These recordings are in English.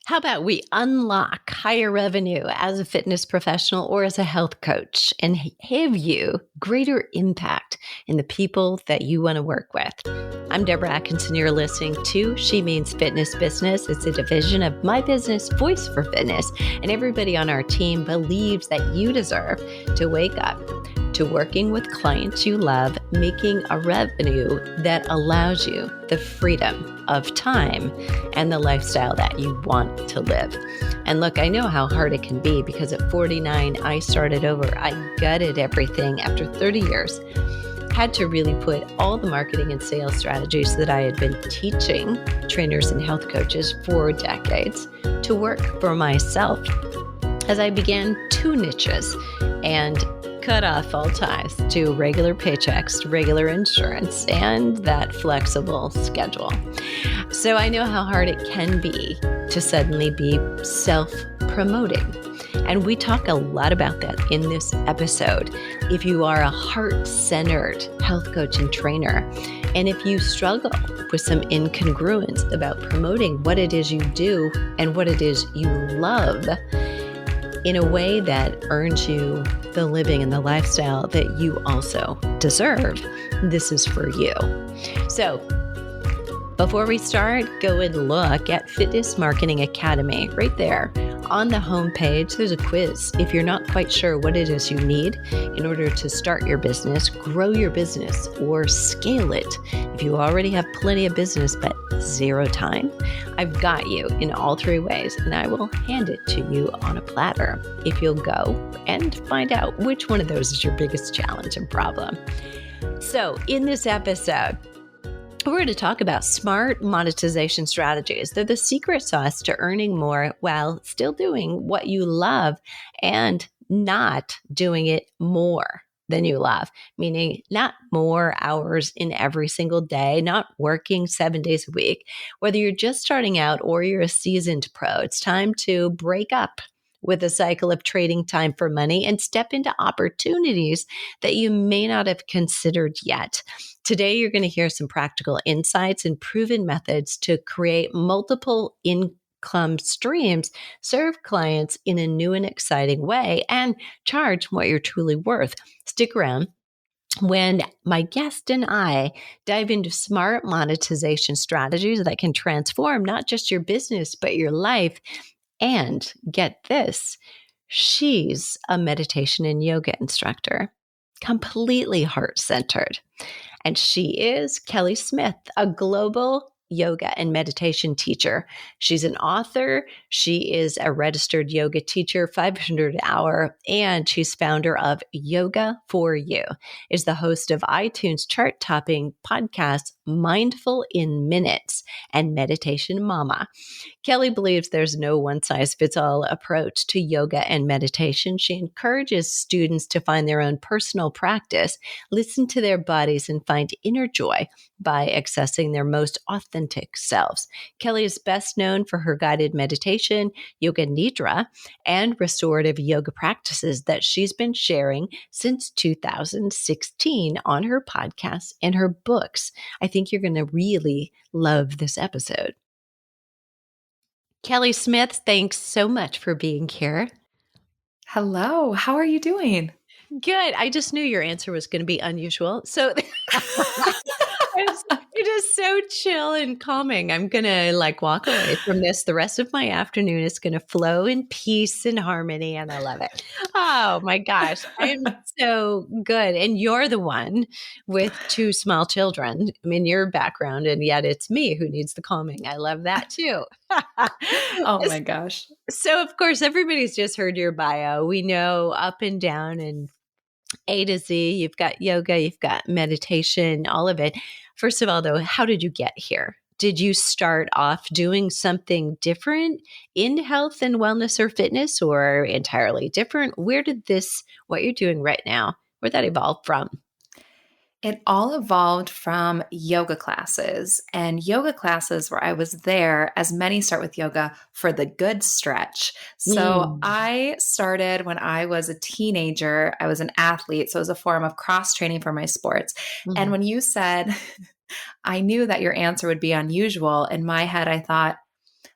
How about we unlock higher revenue as a fitness professional or as a health coach and have you greater impact in the people that you want to work with? I'm Deborah Atkinson. You're listening to She Means Fitness Business. It's a division of my business, Voice for Fitness, and everybody on our team believes that you deserve to wake up to working with clients you love, making a revenue that allows you the freedom of time and the lifestyle that you want to live. And look, I know how hard it can be because at 49, I started over. I gutted everything after 30 years. Had to really put all the marketing and sales strategies that I had been teaching trainers and health coaches for decades to work for myself as I began two niches and cut off all ties to regular paychecks, regular insurance, and that flexible schedule. So I know how hard it can be to suddenly be self-promoting. And we talk a lot about that in this episode. If you are a heart-centered health coach and trainer, and if you struggle with some incongruence about promoting what it is you do and what it is you love in a way that earns you the living and the lifestyle that you also deserve, this is for you. So before we start, go and look at Fitness Marketing Academy right there. On the homepage, there's a quiz. If you're not quite sure what it is you need in order to start your business, grow your business, or scale it, if you already have plenty of business but zero time, I've got you in all three ways, and I will hand it to you on a platter if you'll go and find out which one of those is your biggest challenge and problem. So in this episode, we're going to talk about smart monetization strategies. They're the secret sauce to earning more while still doing what you love and not doing it more than you love, meaning not more hours in every single day, not working 7 days a week. Whether you're just starting out or you're a seasoned pro, it's time to break up with a cycle of trading time for money and step into opportunities that you may not have considered yet. Today, you're going to hear some practical insights and proven methods to create multiple income streams, serve clients in a new and exciting way, and charge what you're truly worth. Stick around when my guest and I dive into smart monetization strategies that can transform not just your business, but your life. And get this, she's a meditation and yoga instructor, completely heart-centered. And she is Kelly Smith, a global yoga and meditation teacher. She's an author. She is a registered yoga teacher, 500 an hour, and she's founder of Yoga for You, is the host of iTunes chart-topping podcast, Mindful in Minutes, and Meditation Mama. Kelly believes there's no one-size-fits-all approach to yoga and meditation. She encourages students to find their own personal practice, listen to their bodies, and find inner joy by accessing their most authentic selves. Kelly is best known for her guided meditation, yoga nidra, and restorative yoga practices that she's been sharing since 2016 on her podcasts and her books. I think you're going to really love this episode. Kelly Smith, thanks so much for being here. Hello, how are you doing? Good. I just knew your answer was going to be unusual. So it is so chill and calming. I'm going to walk away from this. The rest of my afternoon is going to flow in peace and harmony, and I love it. Oh my gosh. I'm so good. And you're the one with two small children in your background, and yet it's me who needs the calming. I love that too. Oh my gosh. So of course, everybody's just heard your bio. We know up and down and A to Z, you've got yoga, you've got meditation, all of it. First of all, though, how did you get here? Did you start off doing something different in health and wellness or fitness, or entirely different? Where did what you're doing right now, where'd that evolve from? It all evolved from yoga classes where I was there, as many start with yoga, for the good stretch. So I started when I was a teenager. I was an athlete, so it was a form of cross training for my sports. And when you said, I knew that your answer would be unusual, in my head, I thought,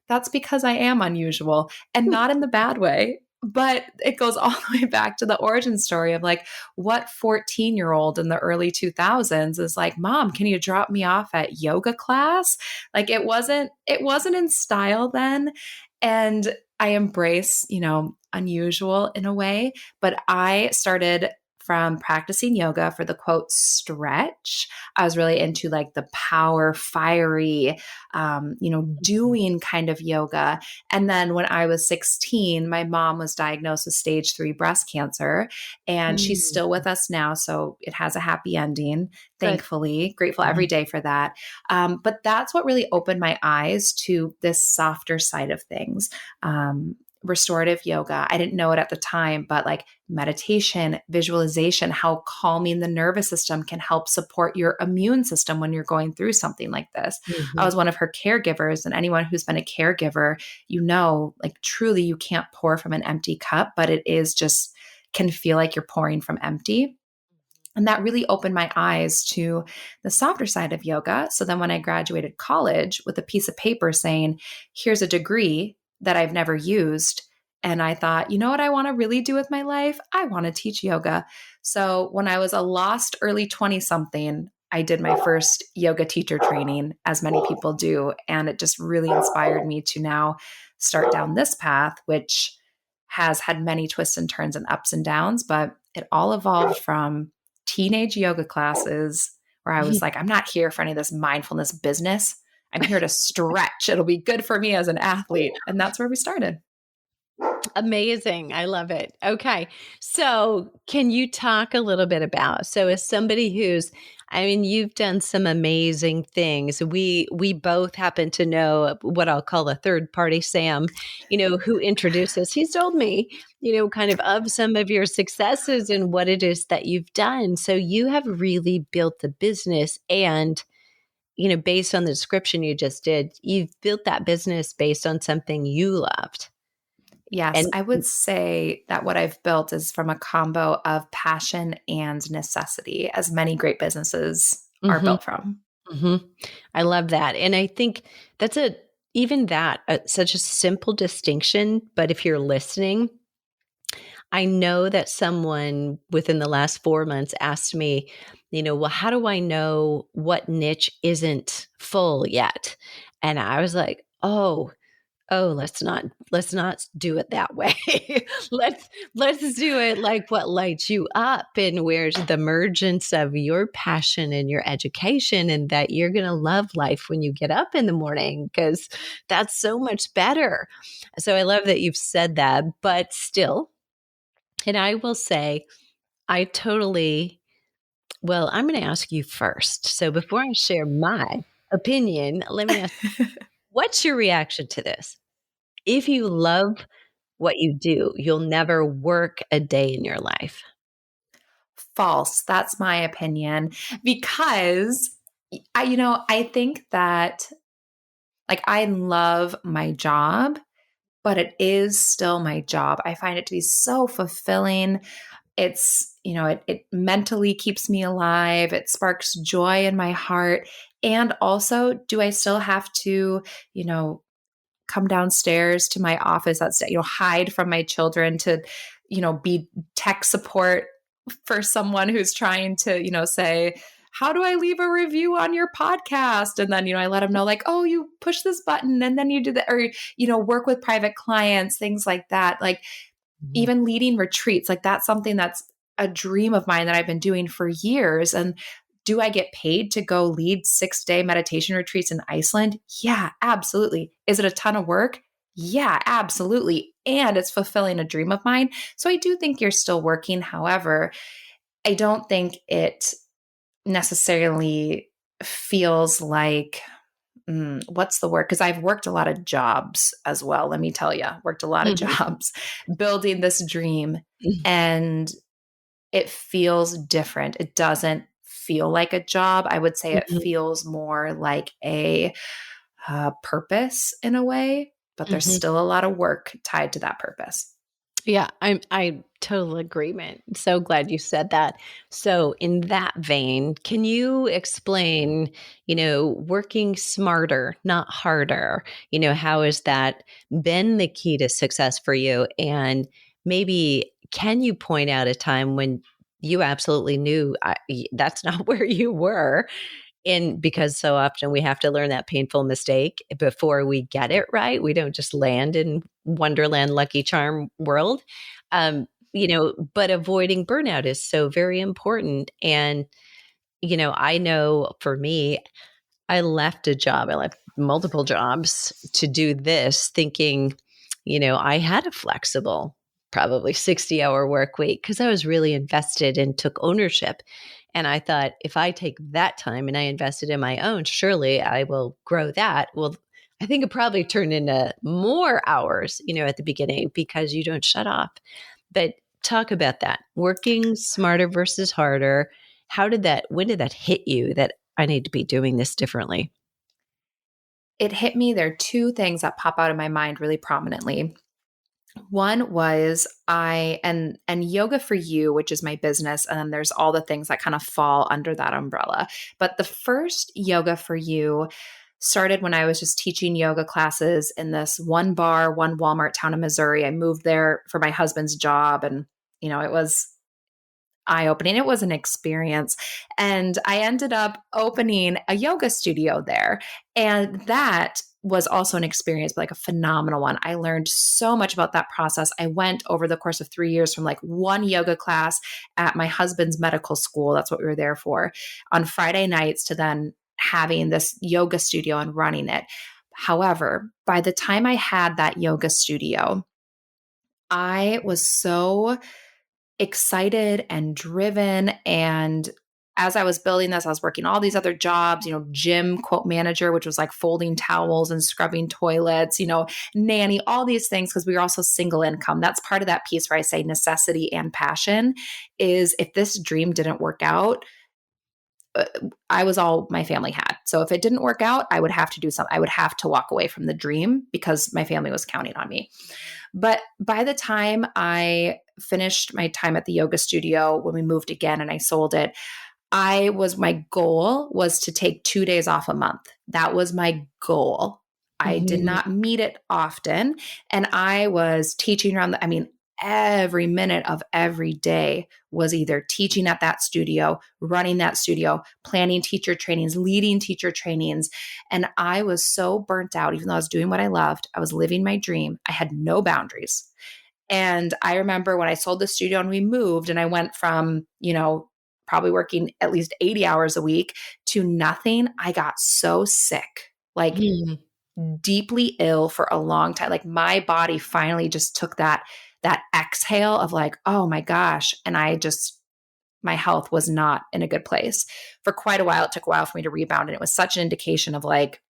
That's because I am unusual, and not in the bad way. But it goes all the way back to the origin story of like, what 14-year-old in the early 2000s is like, Mom, can you drop me off at yoga class? Like it wasn't in style then. And I embrace, unusual in a way, but I started from practicing yoga for the quote stretch. I was really into like the power, fiery, doing kind of yoga. And then when I was 16, my mom was diagnosed with stage 3 breast cancer, and she's Mm, still with us now. So it has a happy ending, good. thankfully. Grateful every day for that. But that's what really opened my eyes to this softer side of things. Restorative yoga. I didn't know it at the time, but like meditation, visualization, how calming the nervous system can help support your immune system when you're going through something like this. I Mhm. was one of her caregivers, and anyone who's been a caregiver, like truly you can't pour from an empty cup, but it is just can feel like you're pouring from empty. And that really opened my eyes to the softer side of yoga. So then when I graduated college with a piece of paper saying, here's a degree that I've never used. And I thought, you know what I want to really do with my life? I want to teach yoga. So when I was a lost early 20 something, I did my first yoga teacher training, as many people do. And it just really inspired me to now start down this path, which has had many twists and turns and ups and downs, but it all evolved from teenage yoga classes where I was like, I'm not here for any of this mindfulness business. I'm here to stretch. It'll be good for me as an athlete. And that's where we started. Amazing. I love it. Okay. So, can you talk a little bit about as somebody who's I mean, you've done some amazing things. We both happen to know what I'll call a third party Sam, who introduces. He's told me, kind of some of your successes and what it is that you've done. So you have really built the business and based on the description you just did, you've built that business based on something you loved. Yes, And I would say that what I've built is from a combo of passion and necessity, as many great businesses are mhm. built from. Mhm. I love that, and I think that's such a simple distinction, but if you're listening, I know that someone within the last 4 months asked me, "Well, how do I know what niche isn't full yet?" And I was like, "Oh, let's not do it that way. Let's do it like what lights you up and where's the emergence of your passion and your education and that you're going to love life when you get up in the morning because that's so much better." So I love that you've said that, but still, and I will say I totally well, I'm going to ask you first. So before I share my opinion, let me ask, what's your reaction to this? If you love what you do, you'll never work a day in your life. False. That's my opinion. Because I think that like I love my job, but it is still my job. I find it to be so fulfilling. It mentally keeps me alive. It sparks joy in my heart. And also, do I still have to, you know, come downstairs to my office hide from my children to, be tech support for someone who's trying to, say, how do I leave a review on your podcast? And then, I let them know like, oh, you push this button and then you do that, or, work with private clients, things like that. Like Mhm. even leading retreats, like that's something that's a dream of mine that I've been doing for years. And do I get paid to go lead 6-day meditation retreats in Iceland? Yeah, absolutely. Is it a ton of work? Yeah, absolutely. And it's fulfilling a dream of mine. So I do think you're still working. However, I don't think it necessarily feels like what's the word? Because I've worked a lot of jobs as well. Let me tell you, worked a lot of Mhm. jobs building this dream, and it feels different. It doesn't feel like a job. I would say it Mhm. feels more like a purpose in a way, but there's Mhm. still a lot of work tied to that purpose. Yeah, I total agreement. So glad you said that. So in that vein, can you explain, working smarter, not harder? How has that been the key to success for you? And maybe can you point out a time when you absolutely knew that's not where you were? And because so often we have to learn that painful mistake before we get it right. We don't just land in Wonderland Lucky Charm world. But avoiding burnout is so very important. And, I know for me, I left a job. I left multiple jobs to do this, thinking, I had a flexible, probably 60-hour work week because I was really invested and took ownership. And I thought, if I take that time and I invested in my own, surely I will grow that. Well, I think it probably turned into more hours, at the beginning because you don't shut off. But talk about that working smarter versus harder. When did that hit you that I need to be doing this differently? It hit me. There are two things that pop out of my mind really prominently. One was and Yoga for You, which is my business, and then there's all the things that kind of fall under that umbrella. But the first Yoga for You started when I was just teaching yoga classes in this one bar, one Walmart town in Missouri. I moved there for my husband's job, and it was eye-opening. It was an experience. And I ended up opening a yoga studio there. And that was also an experience, but like a phenomenal one. I learned so much about that process. I went over the course of 3 years from like one yoga class at my husband's medical school. That's what we were there for on Friday nights to then having this yoga studio and running it. However, by the time I had that yoga studio, I was so excited and driven. And as I was building this, I was working all these other jobs, gym quote manager, which was like folding towels and scrubbing toilets, nanny, all these things, because we were also single income. That's part of that piece where I say necessity and passion is if this dream didn't work out, I was all my family had. So if it didn't work out, I would have to do something. I would have to walk away from the dream because my family was counting on me. But by the time I finished my time at the yoga studio, when we moved again and I sold it, my goal was to take 2 days off a month. That was my goal. I did Mhm. not meet it often. And I was teaching around every minute of every day was either teaching at that studio, running that studio, planning teacher trainings, leading teacher trainings. And I was so burnt out, even though I was doing what I loved. I was living my dream. I had no boundaries. And I remember when I sold the studio and we moved, and I went from, probably working at least 80 hours a week to nothing, I got so sick. Like, Mhm. deeply ill for a long time. Like my body finally just took that exhale of like, oh my gosh. And my health was not in a good place for quite a while. It took a while for me to rebound. And it was such an indication of like,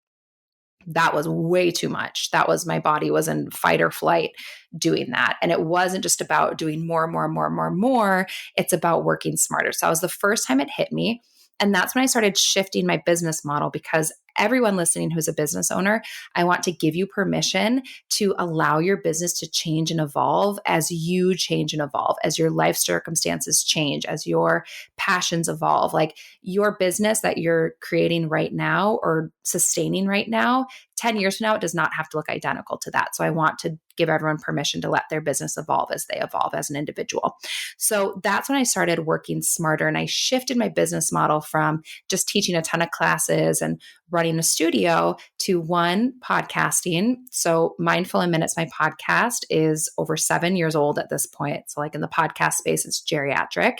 that was way too much. My body was in fight or flight doing that. And it wasn't just about doing more, more, more, more, more. It's about working smarter. So that was the first time it hit me. And that's when I started shifting my business model because everyone listening who's a business owner, I want to give you permission to allow your business to change and evolve as you change and evolve, as your life circumstances change, as your passions evolve. Like your business that you're creating right now or sustaining right now, 10 years from now, it does not have to look identical to that. So I want to give everyone permission to let their business evolve as they evolve as an individual. So that's when I started working smarter and I shifted my business model from just teaching a ton of classes and running a studio to one podcasting. So Mindful in Minutes, my podcast is over 7 years old at this point. So like in the podcast space, it's geriatric.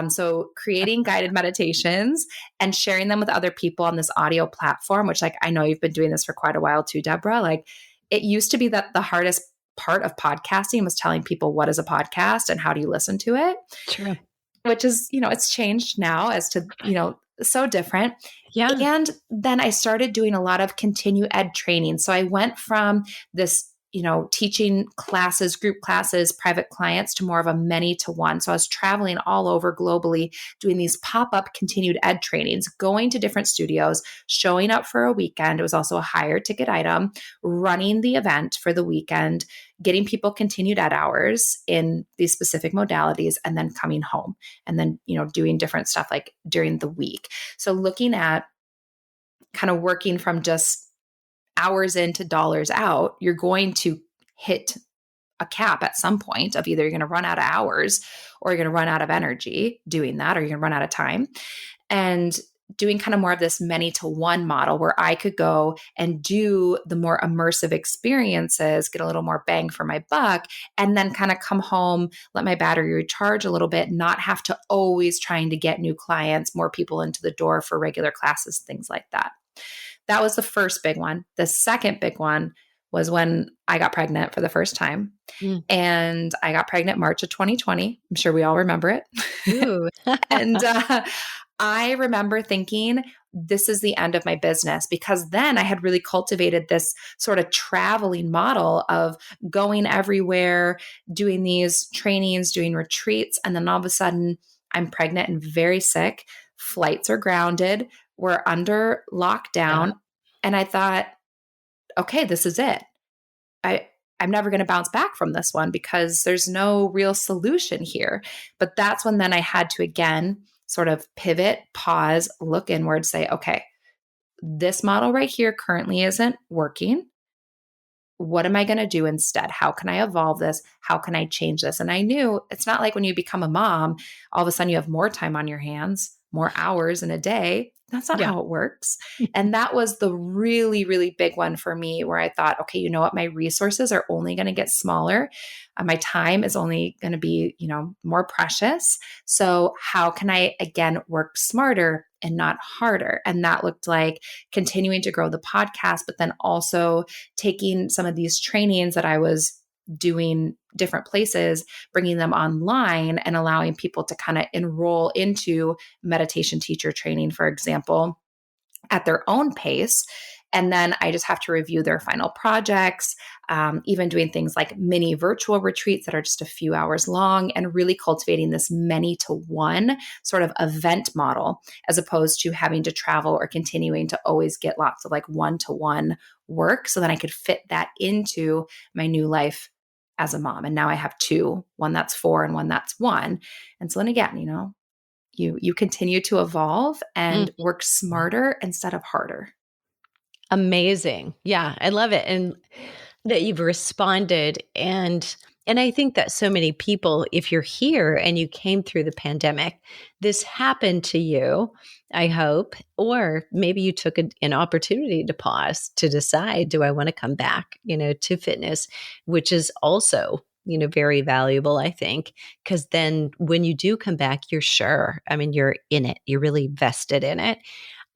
So creating guided meditations and sharing them with other people on this audio platform, which like I know you've been doing this for quite a while too, Deborah. Like it used to be that the hardest part of podcasting was telling people what is a podcast and how do you listen to it, True. which is, it's changed now as to, so different. Yeah. And then I started doing a lot of continue ed training. So I went from this, teaching classes, group classes, private clients to more of a many to one. So I was traveling all over globally, doing these pop-up continued ed trainings, going to different studios, showing up for a weekend. It was also a higher ticket item, running the event for the weekend, getting people continued ed hours in these specific modalities, and then coming home and then, doing different stuff like during the week. So looking at kind of working from just hours in to dollars out, you're going to hit a cap at some point of either you're going to run out of hours or you're going to run out of energy doing that, or you're going to run out of time. And doing kind of more of this many to one model where I could go and do the more immersive experiences, get a little more bang for my buck, and then kind of come home, let my battery recharge a little bit, not have to always trying to get new clients, more people into the door for regular classes, things like that. That was the first big one. The second big one was when I got pregnant for the first time. And I got pregnant March of 2020. I'm sure we all remember it. Ooh. And I remember thinking, this is the end of my business, because then I had really cultivated this sort of traveling model of going everywhere, doing these trainings, doing retreats. And then all of a sudden, I'm pregnant and very sick. Flights are grounded. We're under lockdown. Yeah. And I thought, okay, this is it. I'm never going to bounce back from this one because there's no real solution here. But that's when then I had to again sort of pivot, pause, look inward, say, okay, this model right here currently isn't working. What am I going to do instead? How can I evolve this? How can I change this? And I knew it's not like when you become a mom, all of a sudden you have more time on your hands, more hours in a day. That's not Yeah. how it works. And that was the really, really big one for me where I thought, okay, you know what? My resources are only going to get smaller. My time is only going to be, more precious. So how can I, again, work smarter and not harder? And that looked like continuing to grow the podcast, but then also taking some of these trainings that I was doing different places, bringing them online and allowing people to kind of enroll into meditation teacher training, for example, at their own pace. And then I just have to review their final projects, even doing things like mini virtual retreats that are just a few hours long, and really cultivating this many to one sort of event model, as opposed to having to travel or continuing to always get lots of like one-to-one work, so that I could fit that into my new life as a mom. And now I have two, one that's 4 and one that's 1. And so then again, you continue to evolve and work smarter instead of harder. Amazing. Yeah, I love it. And that you've responded, and I think that so many people, if you're here and you came through the pandemic, this happened to you, I hope, or maybe you took an opportunity to pause to decide, do I want to come back, to fitness, which is also, very valuable, I think, because then when you do come back, you're sure. I mean, you're in it. You're really vested in it.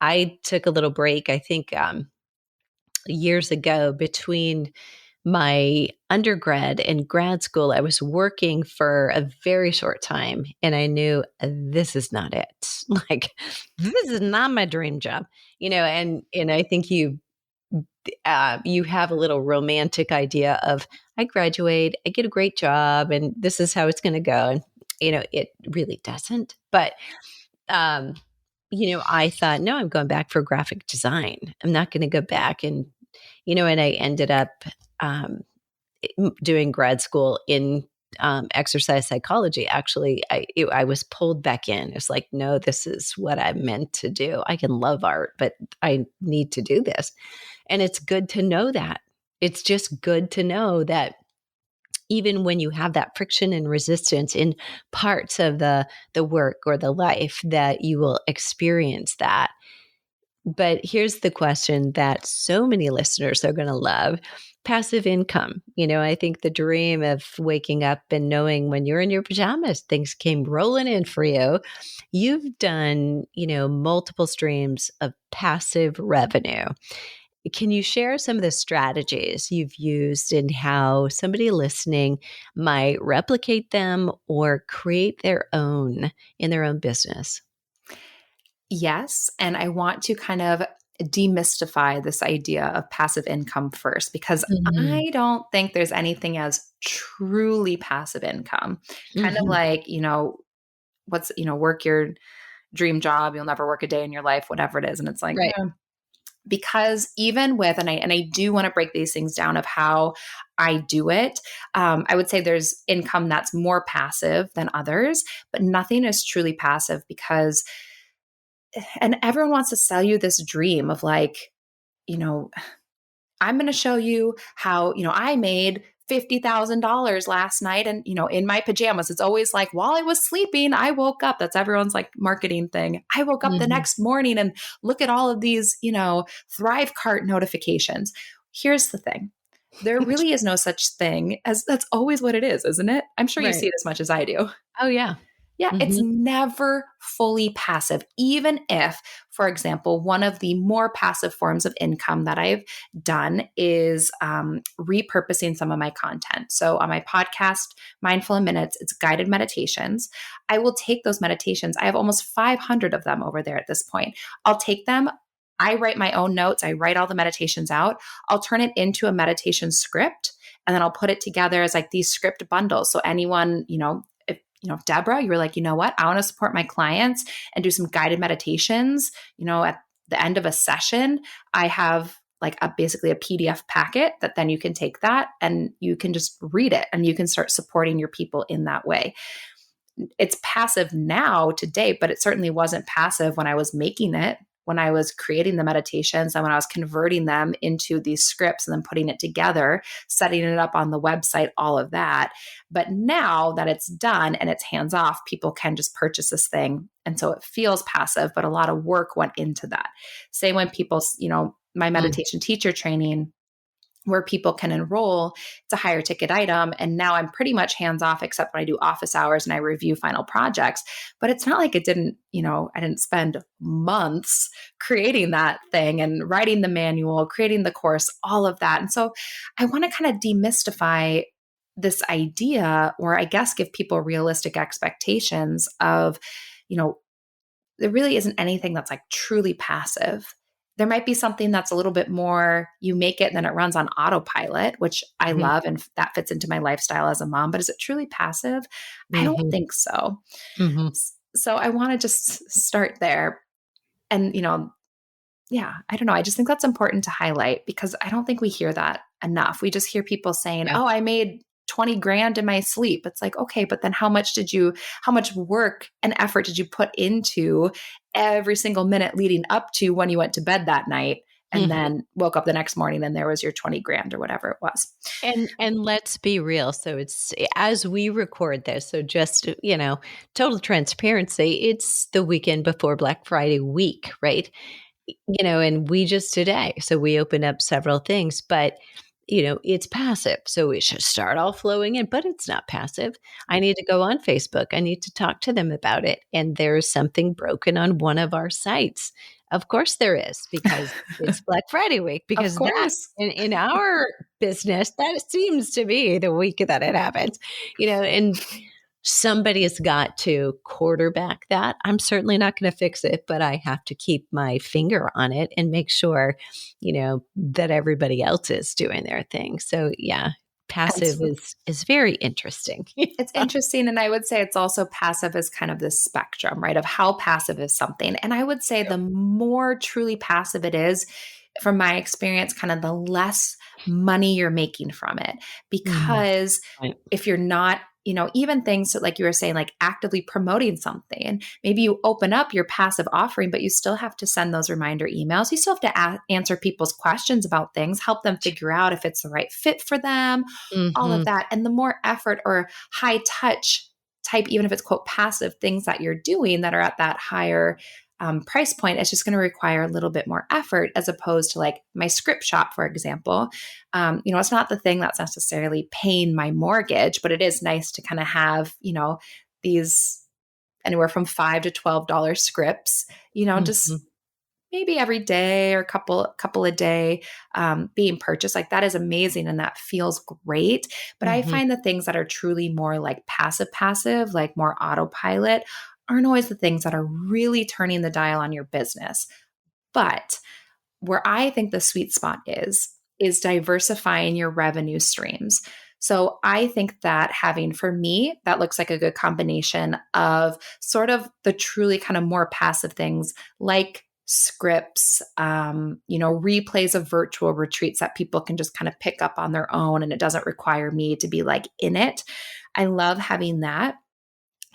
I took a little break, I think, years ago between my undergrad and grad school. I was working for a very short time and I knew this is not it. Like, this is not my dream job, and I think you have a little romantic idea of, I graduate, I get a great job, and this is how it's going to go. And, it really doesn't. But, I thought, no, I'm going back for graphic design. I'm not going to go back. And I ended up doing grad school in exercise psychology. Actually, I was pulled back in. It's like, no, this is what I'm meant to do. I can love art, but I need to do this. And it's good to know that. It's just good to know that even when you have that friction and resistance in parts of the work or the life, that you will experience that. But here's the question that so many listeners are going to love: passive income. I think the dream of waking up and knowing when you're in your pajamas, things came rolling in for you. You've done, multiple streams of passive revenue. Can you share some of the strategies you've used and how somebody listening might replicate them or create their own in their own business? Yes. And I want to kind of demystify this idea of passive income first, because Mhm. I don't think there's anything as truly passive income. Kind of Mhm. like, work your dream job, you'll never work a day in your life, whatever it is. And it's like, Right. because even with, and I do want to break these things down of how I do it. I would say there's income that's more passive than others, but nothing is truly passive because, and everyone wants to sell you this dream of like, you know, I'm going to show you how, I made $50,000 last night and, in my pajamas. It's always like, while I was sleeping, I woke up. That's everyone's like marketing thing. I woke up the Mhm. next morning and look at all of these, Thrive Cart notifications. Here's the thing. There really is no such thing as that's always what it is, isn't it? I'm sure you see Right. it as much as I do. Oh, yeah. Yeah, it's Mhm. never fully passive, even if, for example, one of the more passive forms of income that I've done is repurposing some of my content. So on my podcast, Mindful in Minutes, it's guided meditations. I will take those meditations. I have almost 500 of them over there at this point. I'll take them. I write my own notes. I write all the meditations out. I'll turn it into a meditation script and then I'll put it together as like these script bundles. So anyone, if Deborah, you were like, you know what, I want to support my clients and do some guided meditations, at the end of a session, I have like basically a PDF packet that then you can take that and you can just read it and you can start supporting your people in that way. It's passive now today, but it certainly wasn't passive when I was making it, when I was creating the meditations and when I was converting them into these scripts and then putting it together, setting it up on the website, all of that. But now that it's done and it's hands off, people can just purchase this thing. And so it feels passive, but a lot of work went into that. Same when people, my Mm. meditation teacher training, where people can enroll. It's a higher ticket item. And now I'm pretty much hands off, except when I do office hours and I review final projects. But it's not like I didn't spend months creating that thing and writing the manual, creating the course, all of that. And so I want to kind of demystify this idea, or I guess give people realistic expectations of, you know, there really isn't anything that's like truly passive. There might be something that's a little bit more, you make it and then it runs on autopilot, which I Mhm. love. And that fits into my lifestyle as a mom. But is it truly passive? I don't Mhm. think so. Mhm. So I want to just start there. And, yeah, I don't know. I just think that's important to highlight because I don't think we hear that enough. We just hear people saying, Yeah. oh, I made 20 grand in my sleep. It's like, okay, but then how much work and effort did you put into every single minute leading up to when you went to bed that night and Mhm. then woke up the next morning and there was your 20 grand or whatever it was? And let's be real. So it's as we record this, so just, total transparency, it's the weekend before Black Friday week, right? And we just today, so we opened up several things, but it's passive. So it should start all flowing in, but it's not passive. I need to go on Facebook. I need to talk to them about it. And there's something broken on one of our sites. Of course there is, because it's Black Friday week, Of because that course. in our business, that seems to be the week that it happens, and somebody has got to quarterback that. I'm certainly not going to fix it, but I have to keep my finger on it and make sure, that everybody else is doing their thing. So yeah, And passive is very interesting. it's interesting. And I would say it's also passive as kind of this spectrum, right? Of how passive is something. And I would say the more truly passive it is, from my experience, kind of the less money you're making from it. Mhm. Because Right. if you're not, even things like you were saying, like actively promoting something, maybe you open up your passive offering, but you still have to send those reminder emails. You still have to answer people's questions about things, help them figure out if it's the right fit for them, all of Mhm. that. And the more effort or high touch type, even if it's quote passive things that you're doing that are at that higher price point, it's just going to require a little bit more effort as opposed to like my script shop, for example. It's not the thing that's necessarily paying my mortgage, but it is nice to kind of have, these anywhere from $5 to $12 scripts, just Mhm. maybe every day or couple a day being purchased. Like that is amazing and that feels great. But I Mhm. find the things that are truly more like passive, like more autopilot, aren't always the things that are really turning the dial on your business. But where I think the sweet spot is diversifying your revenue streams. So I think that having, for me, that looks like a good combination of sort of the truly kind of more passive things like scripts, replays of virtual retreats that people can just kind of pick up on their own, and it doesn't require me to be like in it. I love having that.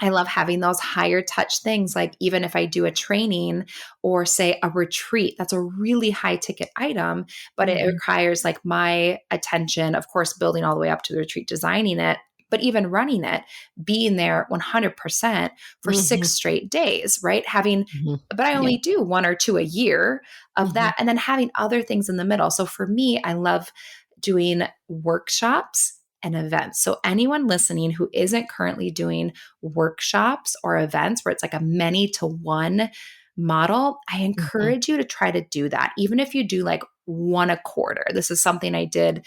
I love having those higher touch things. Like even if I do a training or say a retreat, that's a really high ticket item, but it requires like my attention, of course, building all the way up to the retreat, designing it, but even running it, being there 100% for 6 straight days, right? But I only do 1 or 2 a year of that. And then having other things in the middle. So for me, I love doing workshops and events. So anyone listening who isn't currently doing workshops or events where it's like a many to one model, I encourage you to try to do that. Even if you do like one a quarter. This is something I did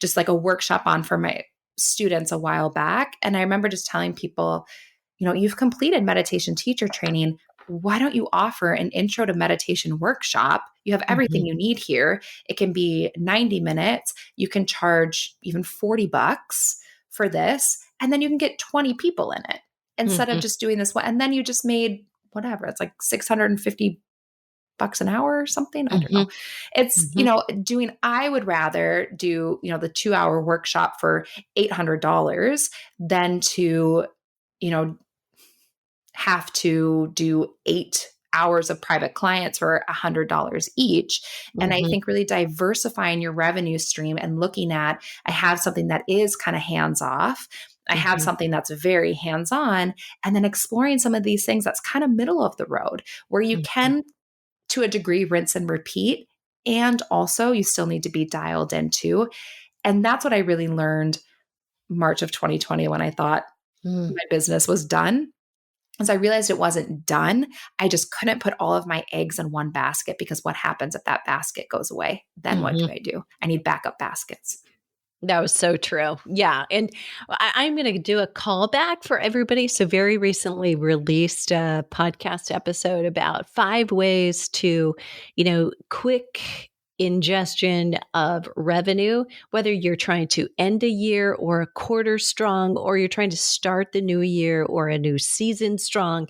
just like a workshop on for my students a while back. And I remember just telling people, you've completed meditation teacher training. Why don't you offer an intro to meditation workshop? You have everything you need here. It can be 90 minutes. You can charge even $40 for this. And then you can get 20 people in it instead of just doing this one. And then you just made whatever. It's like $650 an hour or something. I don't know. It's, I would rather do, the 2-hour workshop for $800 than to, have to do 8 hours of private clients for $100 each. And I think really diversifying your revenue stream and looking at, I have something that is kind of hands off. I have something that's very hands on, and then exploring some of these things that's kind of middle of the road where you can, to a degree, rinse and repeat. And also you still need to be dialed into. And that's what I really learned March of 2020 when I thought my business was done. As I realized it wasn't done, I just couldn't put all of my eggs in one basket, because what happens if that basket goes away? Then what do? I need backup baskets. That was so true. Yeah. And I'm going to do a callback for everybody. So very recently released a podcast episode about 5 ways to, quick ingestion of revenue, whether you're trying to end a year or a quarter strong, or you're trying to start the new year or a new season strong.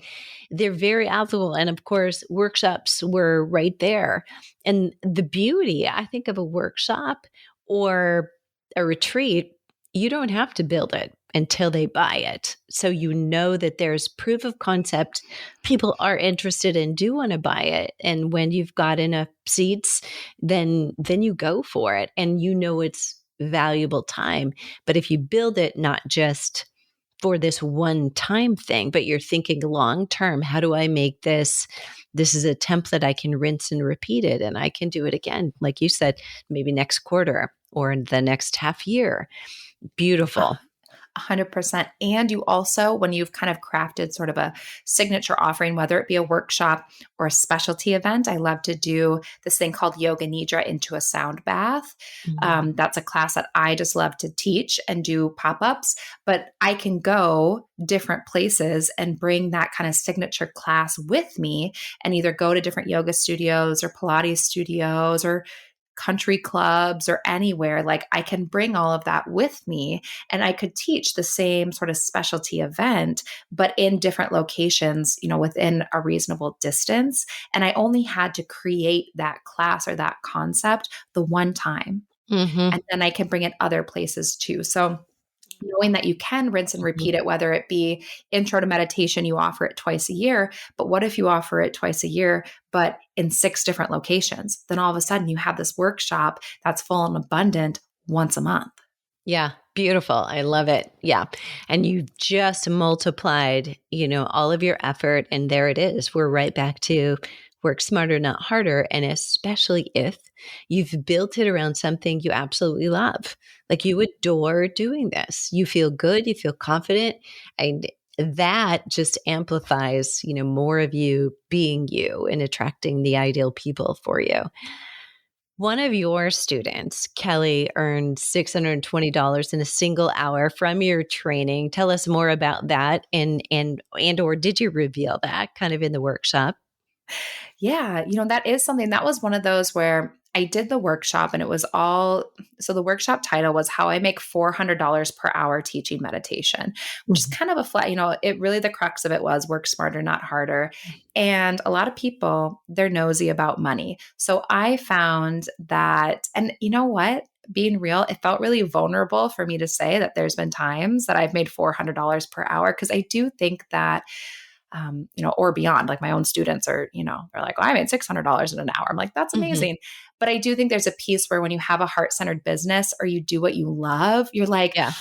They're very applicable. And of course, workshops were right there. And the beauty, I think, of a workshop or a retreat, you don't have to build it until they buy it. So that there's proof of concept. People are interested and do want to buy it. And when you've got enough seats, then you go for it. And it's valuable time. But if you build it not just for this one time thing, but you're thinking long term, how do I make this? This is a template I can rinse and repeat it, and I can do it again, like you said, maybe next quarter or in the next half year. Beautiful. 100%. And you also, when you've kind of crafted sort of a signature offering, whether it be a workshop or a specialty event, I love to do this thing called Yoga Nidra into a sound bath. That's a class that I just love to teach and do pop-ups, but I can go different places and bring that kind of signature class with me and either go to different yoga studios or Pilates studios or country clubs or anywhere. Like I can bring all of that with me, and I could teach the same sort of specialty event, but in different locations, within a reasonable distance. And I only had to create that class or that concept the one time. And then I can bring it other places too. So knowing that you can rinse and repeat it, whether it be intro to meditation, you offer it twice a year. But what if you offer it twice a year, but in 6 different locations? Then all of a sudden you have this workshop that's full and abundant once a month. Yeah. Beautiful. I love it. Yeah. And you just multiplied, all of your effort. And there it is. We're right back to work smarter, not harder. And especially if you've built it around something you absolutely love, like you adore doing this, you feel good, you feel confident. And that just amplifies, more of you being you and attracting the ideal people for you. One of your students, Kelly, earned $620 in a single hour from your training. Tell us more about that, and or did you reveal that kind of in the workshop? Yeah, that is something that was one of those where I did the workshop and it was all so the workshop title was How I Make $400 per Hour Teaching Meditation, which is Mhm. kind of a flat, it really the crux of it was work smarter, not harder. And a lot of people, they're nosy about money. So I found that, and you know what? Being real, it felt really vulnerable for me to say that there's been times that I've made $400 per hour because I do think that or beyond. Like my own students are like, oh, I made $600 in an hour. I'm like, that's Mhm. amazing. But I do think there's a piece where when you have a heart centered business or you do what you love, you're like, Yeah.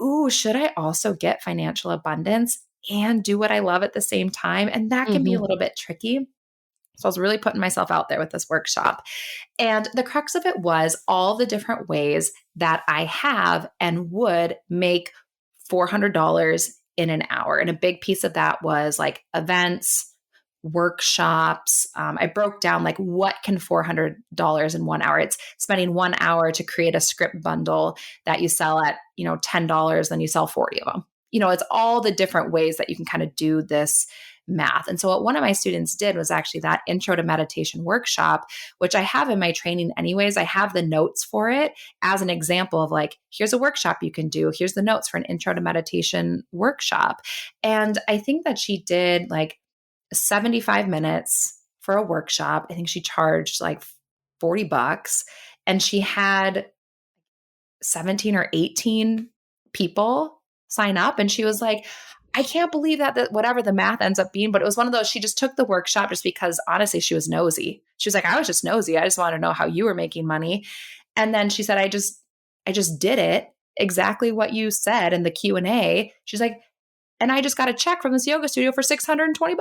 ooh, should I also get financial abundance and do what I love at the same time? And that can be a Mhm. little bit tricky. So I was really putting myself out there with this workshop. And the crux of it was all the different ways that I have and would make $400 in an hour. And a big piece of that was like events, workshops. I broke down like what can $400 in 1 hour. It's spending 1 hour to create a script bundle that you sell at $10, then you sell 40 of them. It's all the different ways that you can kind of do this math. And so what one of my students did was actually that intro to meditation workshop, which I have in my training anyways. I have the notes for it as an example of like, here's a workshop you can do. Here's the notes for an intro to meditation workshop. And I think that she did like 75 minutes for a workshop. I think she charged like $40 and she had 17 or 18 people sign up. And she was like, I can't believe that whatever the math ends up being, but it was one of those, she just took the workshop just because honestly, she was nosy. She was like, I was just nosy. I just wanted to know how you were making money. And then she said, I just did it exactly what you said in the Q&A. She's like, and I just got a check from this yoga studio for $620.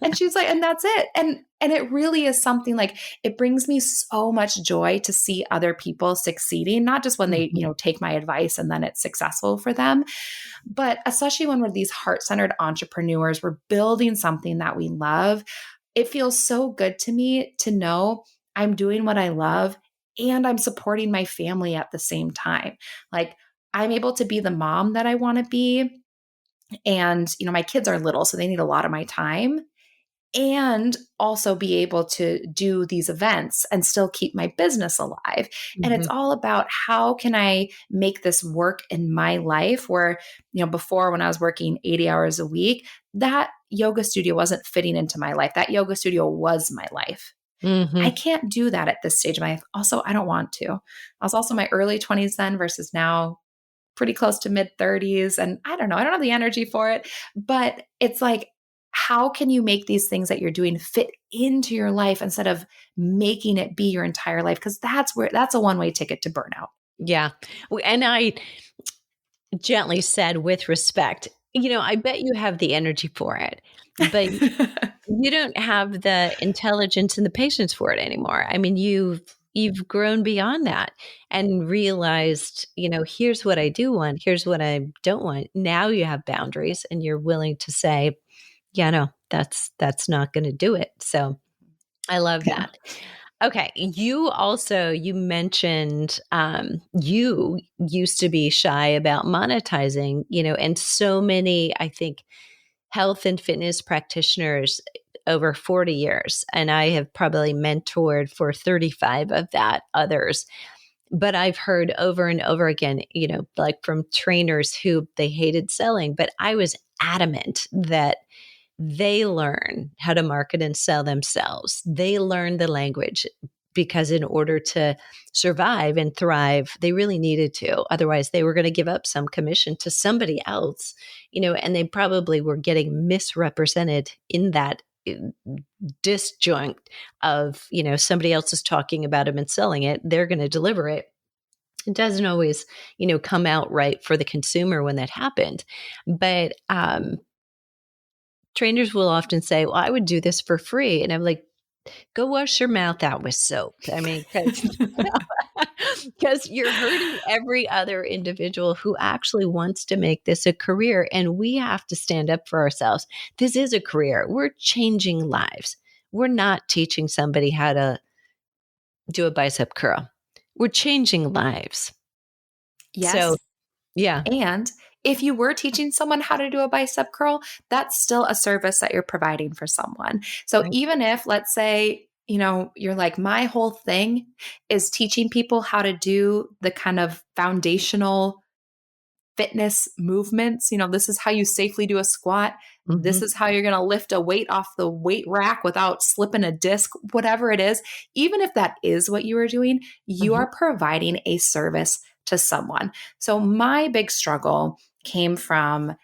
And she's like, and that's it. And it really is something like it brings me so much joy to see other people succeeding, not just when they, Mhm. take my advice and then it's successful for them, but especially when we're these heart-centered entrepreneurs, we're building something that we love. It feels so good to me to know I'm doing what I love and I'm supporting my family at the same time. Like I'm able to be the mom that I want to be. And, my kids are little, so they need a lot of my time and also be able to do these events and still keep my business alive. And it's Mhm. all about how can I make this work in my life where, before when I was working 80 hours a week, that yoga studio wasn't fitting into my life. That yoga studio was my life. I Mhm. can't do that at this stage of my life. Also, I don't want to. I was also in my early 20s then versus now pretty close to mid 30s. And I don't know, I don't have the energy for it. But it's like, how can you make these things that you're doing fit into your life instead of making it be your entire life? Because that's a one way ticket to burnout. Yeah. And I gently said with respect, I bet you have the energy for it, but you don't have the intelligence and the patience for it anymore. I mean, you've grown beyond that and realized, here's what I do want, here's what I don't want. Now you have boundaries and you're willing to say, yeah, no, that's not going to do it. So I love Yeah. that. Okay, you mentioned you used to be shy about monetizing, and so many, I think, health and fitness practitioners over 40 years, and I have probably mentored for 35 of that others. But I've heard over and over again, like from trainers who they hated selling, but I was adamant that they learn how to market and sell themselves. They learn the language because in order to survive and thrive, they really needed to. Otherwise, they were going to give up some commission to somebody else, and they probably were getting misrepresented in that disjoint of, somebody else is talking about them and selling it. They're going to deliver it. It doesn't always, come out right for the consumer when that happened. But trainers will often say, well, I would do this for free. And I'm like, go wash your mouth out with soap. I mean, because you're hurting every other individual who actually wants to make this a career. And we have to stand up for ourselves. This is a career. We're changing lives. We're not teaching somebody how to do a bicep curl. We're changing lives. So, Yes. yeah. And if you were teaching someone how to do a bicep curl, that's still a service that you're providing for someone. So Right. even if, let's say, you're like, my whole thing is teaching people how to do the kind of foundational fitness movements. This is how you safely do a squat. This is how you're going to lift a weight off the weight rack without slipping a disc, whatever it is. Even if that is what you are doing, you are providing a service to someone. So my big struggle came from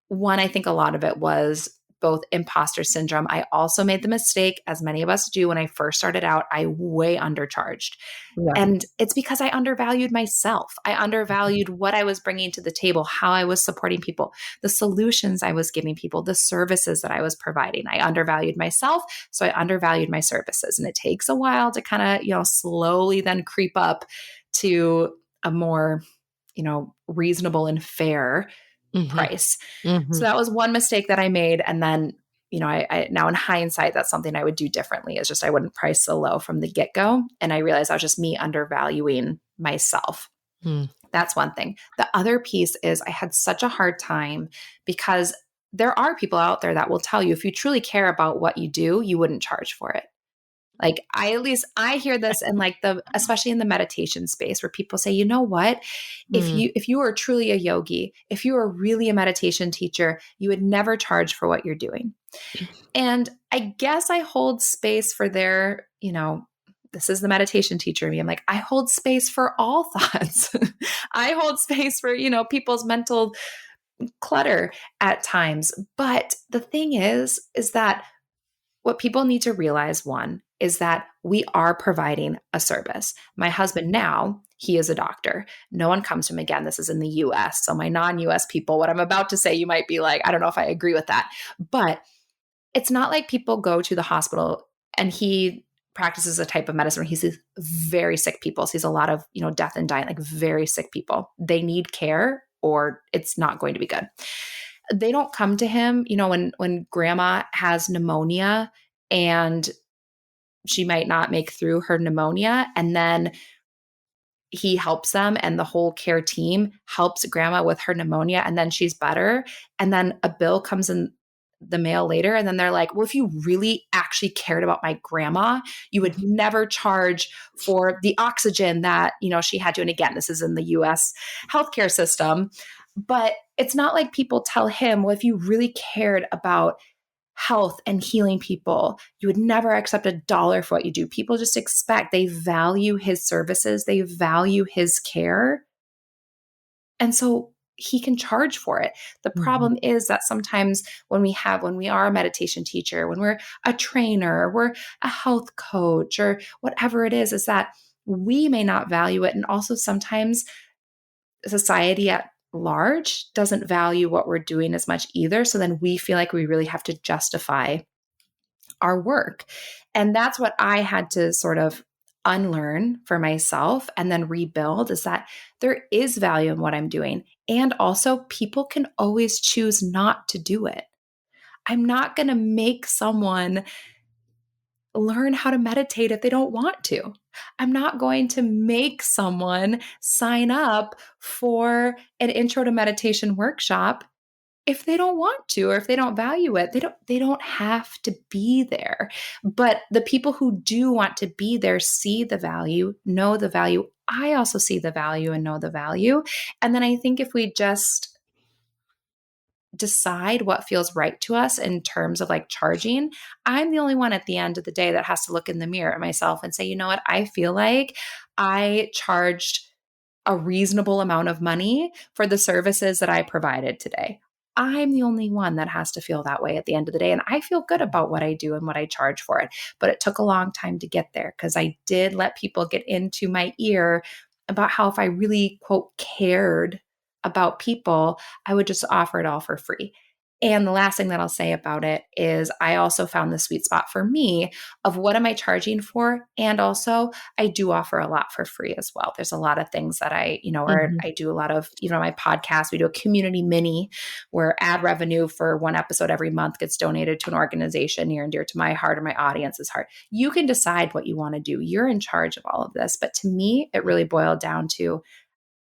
one, I think a lot of it was both imposter syndrome. I also made the mistake, as many of us do, when I first started out, I way undercharged. Yeah. And it's because I undervalued myself. I undervalued what I was bringing to the table, how I was supporting people, the solutions I was giving people, the services that I was providing. I undervalued myself, so I undervalued my services. And it takes a while to kind of, slowly then creep up to a more, reasonable and fair price. So that was one mistake that I made. And then, I now in hindsight, that's something I would do differently, is just I wouldn't price so low from the get-go. And I realized that was just me undervaluing myself. That's one thing. The other piece is I had such a hard time because there are people out there that will tell you, if you truly care about what you do, you wouldn't charge for it. Like I hear this in especially in the meditation space, where people say, you know what, if you are truly a yogi, if you are really a meditation teacher, you would never charge for what you're doing. And I guess I hold space for their, this is the meditation teacher in me. I'm like, I hold space for all thoughts. I hold space for, people's mental clutter at times. But the thing is that what people need to realize, one, is that we are providing a service. My husband now, he is a doctor. No one comes to him. Again, this is in the US. So my non-US people, what I'm about to say, you might be like, I don't know if I agree with that. But it's not like people go to the hospital and he practices a type of medicine where he sees very sick people, sees a lot of, death and dying, like very sick people. They need care or it's not going to be good. They don't come to him, when grandma has pneumonia and she might not make through her pneumonia, and then he helps them and the whole care team helps grandma with her pneumonia, and then she's better. And then a bill comes in the mail later, and then they're like, well, if you really actually cared about my grandma, you would never charge for the oxygen that, she had to. And again, this is in the US healthcare system. But it's not like people tell him, well, if you really cared about health and healing people, you would never accept $1 for what you do. People just expect, they value his services, they value his care. And so he can charge for it. The problem is that sometimes when we are a meditation teacher, when we're a trainer, we're a health coach or whatever it is that we may not value it. And also sometimes society at large doesn't value what we're doing as much either. So then we feel like we really have to justify our work. And that's what I had to sort of unlearn for myself and then rebuild, is that there is value in what I'm doing. And also people can always choose not to do it. I'm not going to make someone learn how to meditate if they don't want to. I'm not going to make someone sign up for an intro to meditation workshop if they don't want to, or if they don't value it. They don't have to be there. But the people who do want to be there see the value, know the value. I also see the value and know the value. And then I think if we just decide what feels right to us in terms of charging, I'm the only one at the end of the day that has to look in the mirror at myself and say, you know what, I feel like I charged a reasonable amount of money for the services that I provided today. I'm the only one that has to feel that way at the end of the day. And I feel good about what I do and what I charge for it. But it took a long time to get there, because I did let people get into my ear about how if I really, quote, cared about people, I would just offer it all for free. And the last thing that I'll say about it is I also found the sweet spot for me of what am I charging for? And also I do offer a lot for free as well. There's a lot of things that I do a lot of, my podcast, we do a community mini where ad revenue for one episode every month gets donated to an organization near and dear to my heart or my audience's heart. You can decide what you want to do. You're in charge of all of this. But to me, it really boiled down to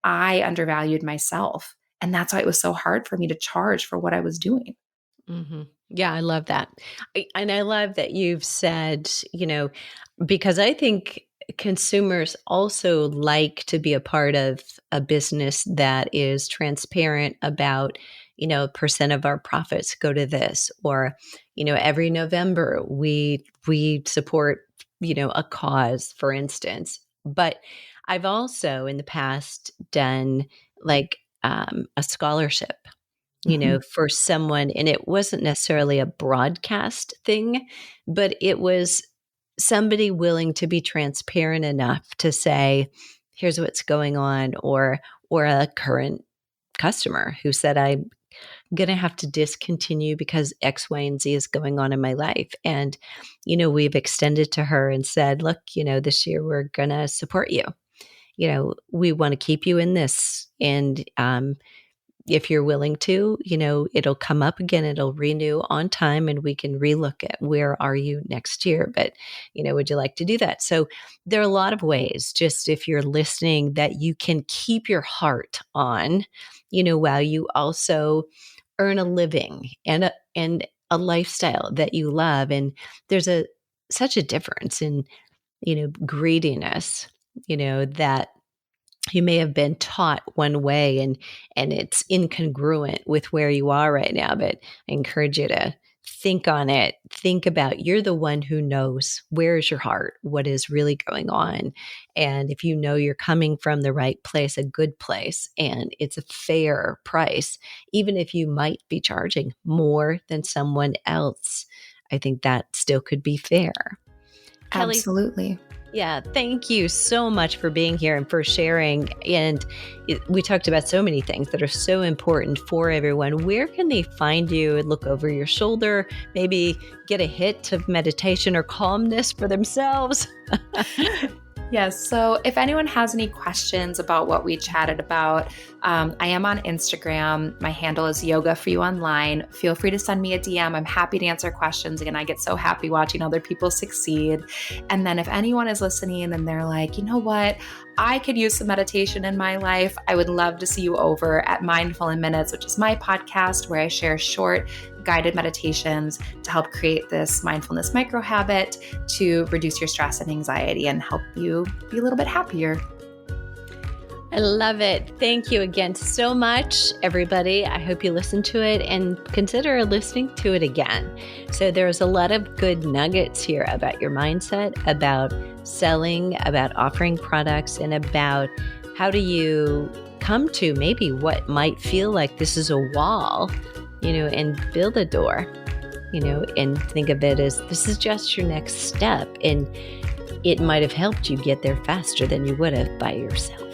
I undervalued myself. And that's why it was so hard for me to charge for what I was doing. Mm-hmm. Yeah, I love that. And I love that you've said, because I think consumers also like to be a part of a business that is transparent about, percent of our profits go to this, or, every November we support, a cause, for instance. But I've also in the past done like a scholarship, Mhm. for someone. And it wasn't necessarily a broadcast thing, but it was somebody willing to be transparent enough to say, here's what's going on, or a current customer who said, I'm going to have to discontinue because X, Y, and Z is going on in my life. And, we've extended to her and said, look, this year we're going to support you. We want to keep you in this. And if you're willing to, it'll come up again, it'll renew on time, and we can relook at where are you next year. But, would you like to do that? So there are a lot of ways, just if you're listening, that you can keep your heart on, while you also earn a living and a lifestyle that you love. And there's such a difference in, greediness, that you may have been taught one way, and it's incongruent with where you are right now. But I encourage you to think on it. Think about, you're the one who knows where is your heart, what is really going on. And if you're coming from the right place, a good place, and it's a fair price, even if you might be charging more than someone else, I think that still could be fair. Kelly, Absolutely. yeah, thank you so much for being here and for sharing. And we talked about so many things that are so important for everyone. Where can they find you and look over your shoulder, maybe get a hit of meditation or calmness for themselves? Yes. So if anyone has any questions about what we chatted about, I am on Instagram. My handle is Yoga for You Online. Feel free to send me a DM. I'm happy to answer questions. Again, I get so happy watching other people succeed. And then if anyone is listening and they're like, you know what, I could use some meditation in my life, I would love to see you over at Mindful in Minutes, which is my podcast where I share short guided meditations to help create this mindfulness micro habit to reduce your stress and anxiety and help you be a little bit happier. I love it. Thank you again so much, everybody. I hope you listen to it and consider listening to it again. So there's a lot of good nuggets here about your mindset, about selling, about offering products, and about how do you come to maybe what might feel like this is a wall, and build a door, and think of it as this is just your next step. And it might have helped you get there faster than you would have by yourself.